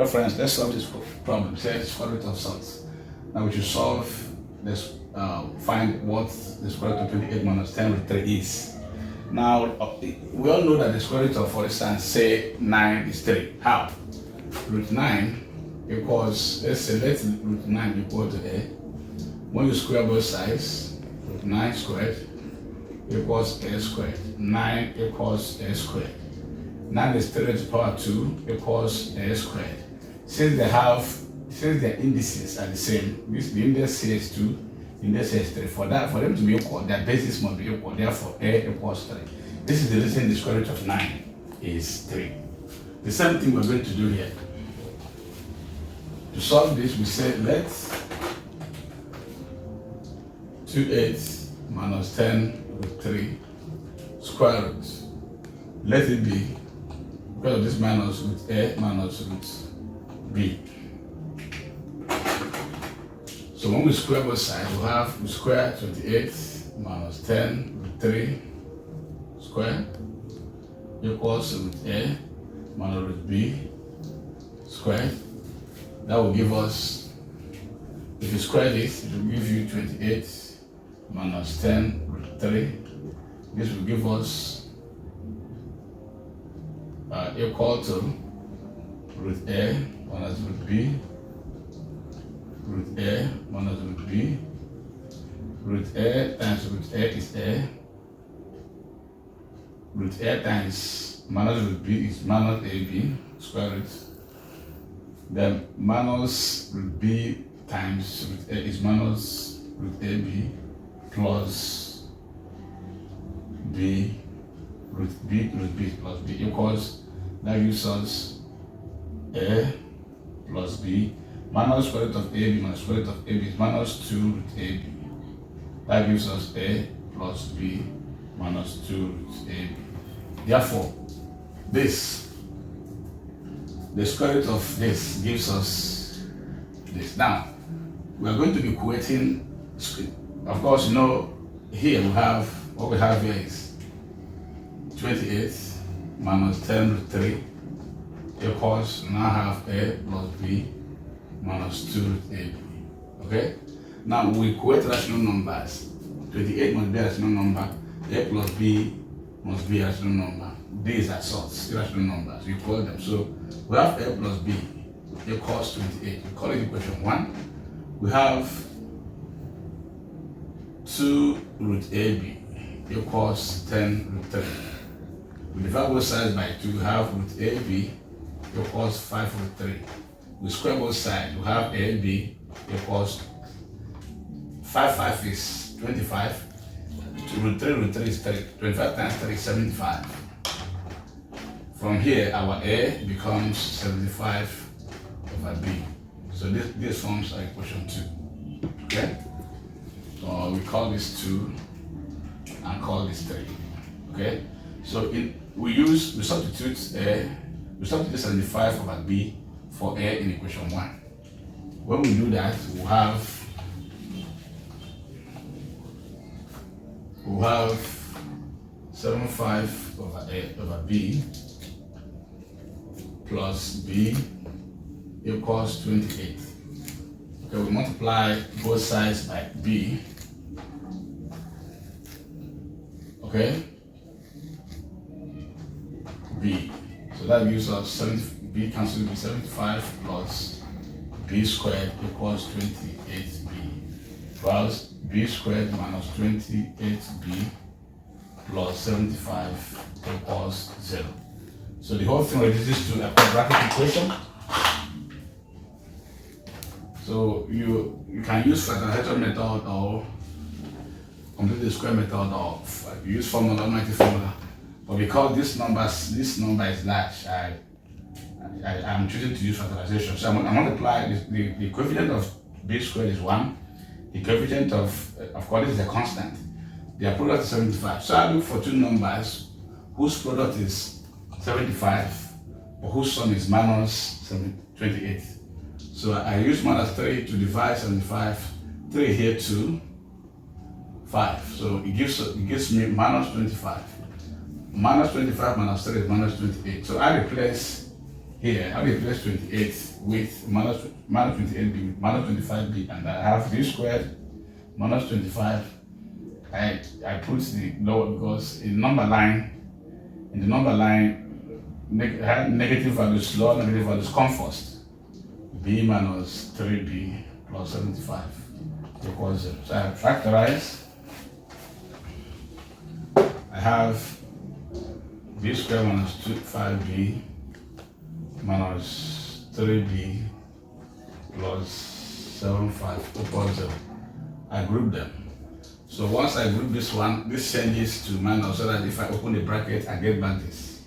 Well, friends, let's solve this problem. Say square root of surds. Now we should solve this, find what the square root of 28 minus 10 root 3 is. Now, we all know that the square root of, for instance, say 9 is 3. How? Root 9 equals, let's root 9 equal to a. When you square both sides, root 9 squared equals a squared. 9 equals a squared. 9 is 3 to the power 2 equals a squared. Since their indices are the same, the index here is 2, the index here is 3. For them to be equal, their basis must be equal. Therefore, a equals 3. This is the reason the square root of 9 is 3. The same thing we're going to do here. To solve this, we say let 28 minus 10 root 3 square root. Let it be, because of this minus root a minus root b. So when we square both sides, we square 28 minus 10 root 3 square equals root a minus root b squared. That will give us, if you square this, it will give you 28 minus 10 root 3. This will give us equal to root a minus root b, root a minus root b, root a times root a is a, root a times minus root b is minus ab, square root. Then minus root b times root a is minus root ab plus b, root b plus b equals, that gives us a plus b minus square root of ab minus square root of ab is minus 2 root ab. That gives us a plus b minus 2 root ab. Therefore, the square root of this gives us this. Now, we are going to be equating, of course, you know, here we have, what we have here is 28 minus 10 root 3 equals, now have a plus b minus 2 root ab. Okay? Now we equate rational numbers. 28 must be a rational number, a plus b must be a rational number. These are sorts, irrational numbers. We equate them. So we have a plus b equals 28. We call it equation 1. We have 2 root ab equals 10 root 3. We divide both sides by 2. We have root ab equals 5 root 3. We square both sides. We have ab equals 5 is 25. Root 3 is 3. 25 times 3 is 75. From here, our a becomes 75 over b. So this forms our equation 2. Okay? So we call this 2 and call this 3. Okay? So we substitute 75 over b for a in equation 1. When we do that, we'll have 75 over b plus b equals 28. Okay, we multiply both sides by b. Okay? B. So that gives us b cancels with 75 plus b squared equals 28b. Plus b squared minus 28b plus 75 equals 0. So the whole thing reduces to a quadratic equation. So you can use factorization method or complete the square method, or use formula, almighty formula. But because this number is large, I'm choosing to use factorization. So I multiply the coefficient of b squared is 1. The coefficient of course, this is a constant. Their product is 75. So I look for two numbers whose product is 75, but whose sum is minus 28. So I use minus 3 to divide 75. 3 here, 2, 5. So it gives me minus 25. Minus 25 minus 3 is minus 28. So I replace here, I replace 28 with minus 28b with minus 25b, and I have b squared minus 25. I put the lower because in the number line, negative values, lower negative values come first. B minus 3b plus 75 equals 0. So I have factorized. I have b squared minus 5b minus 3b plus 75 equals 0. I group them. So once I group this one, this changes to minus, so that if I open the bracket, I get back this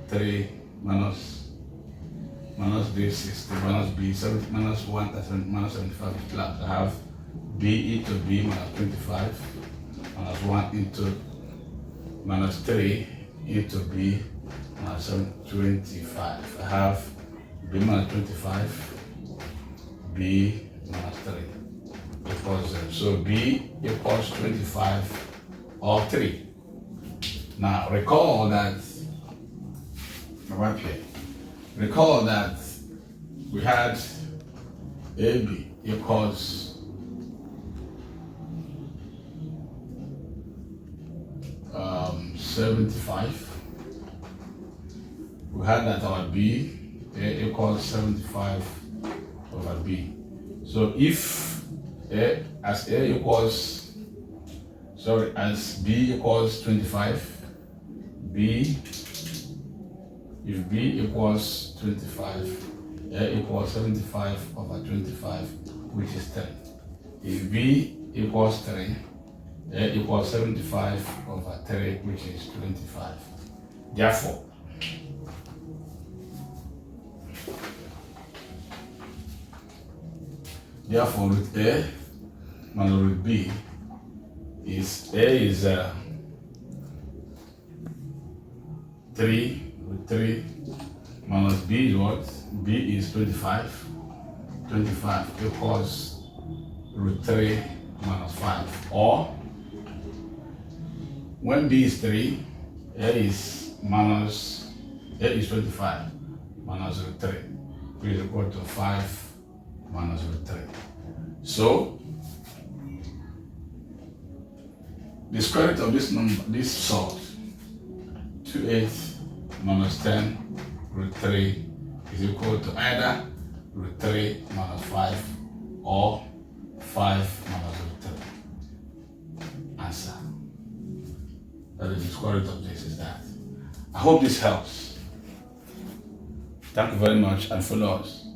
3 minus this is 3 minus b, 7 minus 1 that's minus 75 plus. I have b into b minus 25 minus 1 into minus 3 into b minus 25. I have b minus 25, b minus 3 equals 0. So b equals 25 or 3. Now recall that we had AB equals 75. We had that our B A equals 75 over B. So if as B equals 25, if B equals 25, A equals 75 over 25, which is 10. If B equals 3, A equals 75 over 3, which is 25. Therefore, root A minus root B is A is 3, root 3 minus B is what? B is 25. 25 equals root 3 minus 5. Or when B is 3, A is 25 minus root 3, which is equal to 5 minus root 3. So the square root of this number, this sort, 28 minus 10 root 3 is equal to either root 3 minus 5 or 5 minus root 3. Answer. That is the square root of this is that. I hope this helps. Thank you very much and follow us.